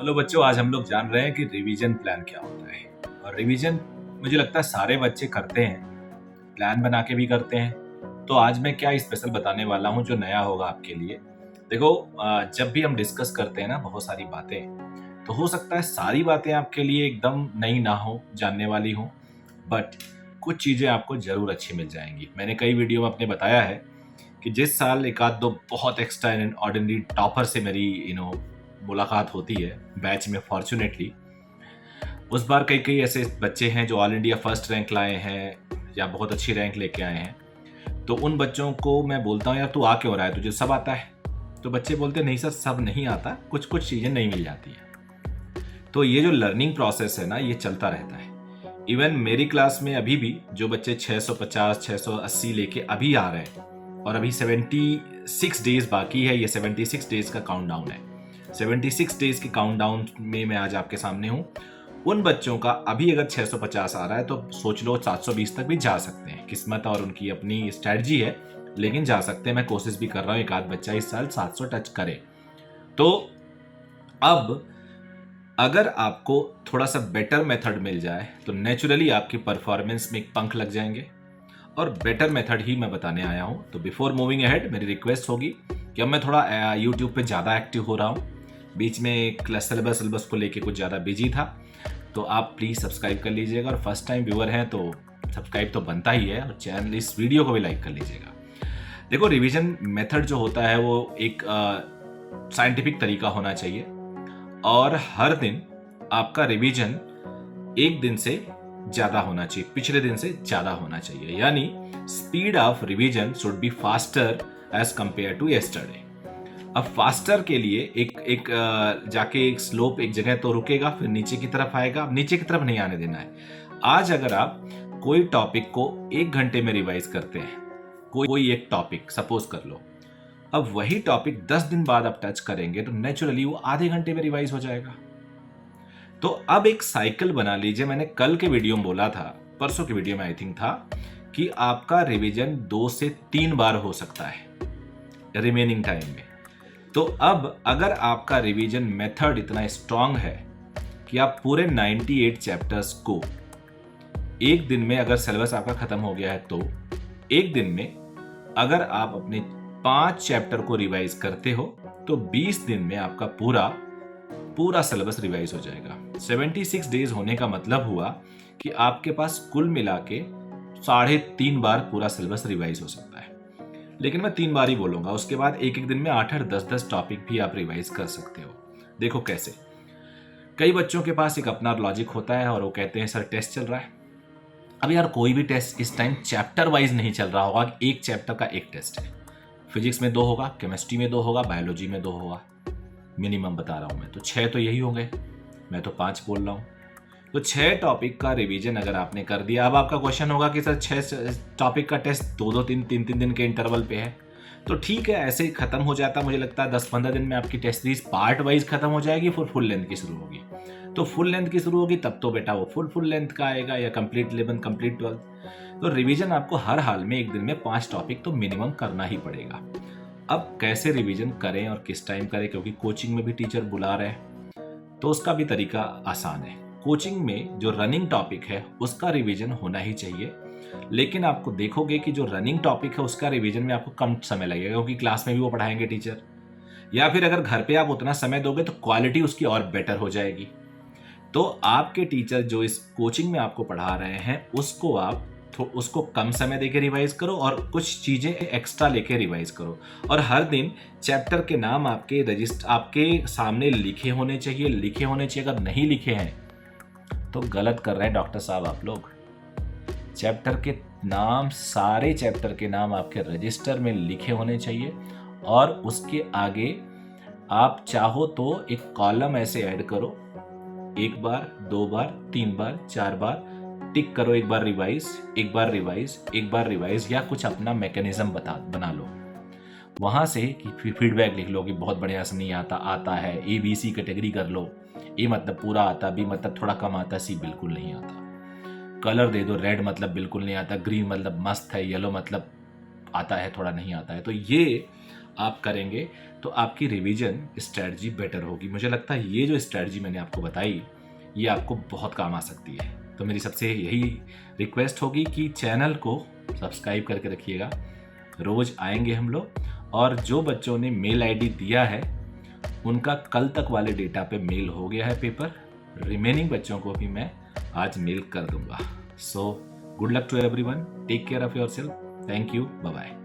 Hello बच्चों, आज हम लोग जान रहे हैं कि रिवीजन प्लान क्या होता है। और रिवीजन मुझे लगता है सारे बच्चे करते हैं, प्लान बना के भी करते हैं। तो आज मैं क्या स्पेशल बताने वाला हूँ जो नया होगा आपके लिए। देखो, जब भी हम डिस्कस करते हैं ना बहुत सारी बातें, तो हो सकता है सारी बातें आपके लिए एकदम नई ना हो, जानने वाली हो, बट कुछ चीज़ें आपको ज़रूर अच्छी मिल जाएंगी। मैंने कई वीडियो में अपने बताया है कि जिस साल एक आध दो बहुत एक्स्ट्रा एंड ऑर्डिनरी टॉपर से मेरी मुलाकात होती है बैच में, फॉर्चुनेटली उस बार कई कई ऐसे बच्चे हैं जो ऑल इंडिया फर्स्ट रैंक लाए हैं या बहुत अच्छी रैंक लेके आए हैं। तो उन बच्चों को मैं बोलता हूँ, यार तू आ क्यों रहा है, तुझे सब आता है? तो बच्चे बोलते नहीं सर, सब नहीं आता, कुछ कुछ चीज़ें नहीं मिल जाती हैं। तो ये जो लर्निंग प्रोसेस है ना, ये चलता रहता है। इवन मेरी क्लास में अभी भी जो बच्चे 650 680 लेके अभी आ रहे हैं, और अभी 76 डेज बाकी है, ये 76 डेज का काउंटडाउन है। 76 डेज के काउंटडाउन में मैं आज आपके सामने हूँ। उन बच्चों का अभी अगर 650 आ रहा है तो सोच लो 720 तक भी जा सकते हैं। किस्मत और उनकी अपनी स्ट्रेटजी है, लेकिन जा सकते हैं। मैं कोशिश भी कर रहा हूँ एक आध बच्चा इस साल 700 टच करे। तो अब अगर आपको थोड़ा सा बेटर मेथड मिल जाए तो नेचुरली आपकी परफॉर्मेंस में एक पंख लग जाएंगे, और बेटर मेथड ही मैं बताने आया हूं। तो बिफोर मूविंग अहेड मेरी रिक्वेस्ट होगी कि अब मैं थोड़ा यूट्यूब पे ज़्यादा एक्टिव हो रहा हूं। बीच में सिलेबस को लेके कुछ ज़्यादा बिजी था, तो आप प्लीज़ सब्सक्राइब कर लीजिएगा। और फर्स्ट टाइम व्यूअर हैं तो सब्सक्राइब तो बनता ही है, और चैनल इस वीडियो को भी लाइक कर लीजिएगा। देखो, रिविजन मेथड जो होता है वो एक साइंटिफिक तरीका होना चाहिए, और हर दिन आपका रिवीजन एक दिन से ज्यादा होना चाहिए, पिछले दिन से ज्यादा होना चाहिए। यानी speed of revision should be faster as compare to yesterday. अब फास्टर के लिए एक जाके एक स्लोप एक जगह तो रुकेगा, फिर नीचे की तरफ आएगा। नीचे की तरफ नहीं आने देना है। आज अगर आप कोई टॉपिक को 1 घंटे में रिवाइज करते हैं, कोई एक टॉपिक सपोज कर लो, अब वही टॉपिक 10 दिन बाद आप टच करेंगे तो नेचुरली वो आधे घंटे में रिवाइज हो जाएगा। तो अब एक साइकिल बना लीजिए। मैंने कल के वीडियो में बोला था, परसों के वीडियो में आई थिंक था, कि आपका रिवीजन 2 से 3 बार हो सकता है रिमेनिंग टाइम में। तो अब अगर आपका रिवीजन मेथड इतना स्ट्रांग है कि आप पूरे 98 चैप्टर्स को एक दिन में, अगर सिलेबस आपका खत्म हो गया है तो एक दिन में अगर आप अपने 5 चैप्टर को रिवाइज करते हो तो 20 दिन में आपका पूरा सिलेबस रिवाइज हो जाएगा। 76 डेज होने का मतलब हुआ कि आपके पास कुल मिला के 3.5 बार पूरा सिलेबस रिवाइज हो सकता है। लेकिन मैं 3 बार ही बोलूंगा, उसके बाद एक एक दिन में 8-8 10-10 टॉपिक भी आप रिवाइज कर सकते हो। देखो कैसे, कई बच्चों के पास एक अपना लॉजिक होता है और वो कहते हैं सर टेस्ट चल रहा है। अब यार कोई भी टेस्ट इस टाइम चैप्टर वाइज नहीं चल रहा होगा, एक चैप्टर का एक टेस्ट है। फिजिक्स में 2 होगा, केमिस्ट्री में 2 होगा, बायोलॉजी में 2 होगा, मिनिमम बता रहा हूं मैं। तो 6 तो यही होंगे, मैं तो 5 बोल रहा हूं। तो 6 टॉपिक का रिवीजन अगर आपने कर दिया, अब आपका क्वेश्चन होगा कि सर 6 टॉपिक का टेस्ट 2-2 3-3 दिन के इंटरवल पे है, तो ठीक है, ऐसे ही खत्म हो जाता। मुझे लगता है 10-15 दिन में आपकी टेस्ट सीरीज पार्ट वाइज खत्म हो जाएगी, फिर फुल लेंथ की शुरू होगी। तो फुल लेंथ की शुरू होगी तब तो बेटा वो फुल लेंथ का आएगा, या कंप्लीट 11 कंप्लीट 12। तो रिवीजन आपको हर हाल में एक दिन में 5 टॉपिक तो मिनिमम करना ही पड़ेगा। अब कैसे रिवीजन करें और किस टाइम करें, क्योंकि कोचिंग में भी टीचर बुला रहे हैं, तो उसका भी तरीका आसान है। कोचिंग में जो रनिंग टॉपिक है उसका रिवीजन होना ही चाहिए, लेकिन आपको देखोगे कि जो रनिंग टॉपिक है उसका रिवीजन में आपको कम समय लगेगा, क्योंकि क्लास में भी वो पढ़ाएंगे टीचर। या फिर अगर घर पे आप उतना समय दोगे तो क्वालिटी उसकी और बेटर हो जाएगी। तो आपके टीचर जो इस कोचिंग में आपको पढ़ा रहे हैं उसको आप उसको कम समय देके रिवाइज करो, और कुछ चीजें एक्स्ट्रा लेके रिवाइज करो। और हर दिन चैप्टर के नाम आपके सामने लिखे होने चाहिए। अगर नहीं लिखे हैं तो गलत कर रहे हैं डॉक्टर साहब आप लोग। चैप्टर के नाम, सारे चैप्टर के नाम आपके रजिस्टर में लिखे होने चाहिए, और उसके आगे आप चाहो तो एक कॉलम ऐसे ऐड करो, 1 बार 2 बार 3 बार 4 बार टिक करो, एक बार रिवाइज, या कुछ अपना मैकेनिज्म बना लो। वहां से फीडबैक लिख लो कि बहुत बढ़िया से नहीं आता है। ABC कैटेगरी कर लो। A मतलब पूरा आता, B मतलब थोड़ा कम आता, C बिल्कुल नहीं आता। कलर दे दो, रेड मतलब बिल्कुल नहीं आता, ग्रीन मतलब मस्त है, येलो मतलब आता है थोड़ा नहीं आता है। तो ये आप करेंगे तो आपकी रिवीजन स्ट्रेटजी बेटर होगी। मुझे लगता है ये जो स्ट्रेटजी मैंने आपको बताई ये आपको बहुत काम आ सकती है। तो मेरी सबसे यही रिक्वेस्ट होगी कि चैनल को सब्सक्राइब करके रखिएगा। रोज़ आएंगे हम लोग, और जो बच्चों ने मेल आईडी दिया है उनका कल तक वाले डेटा पे मेल हो गया है पेपर। रिमेनिंग बच्चों को भी मैं आज मेल कर दूंगा। So good luck to everyone, take care of yourself, thank you, bye bye.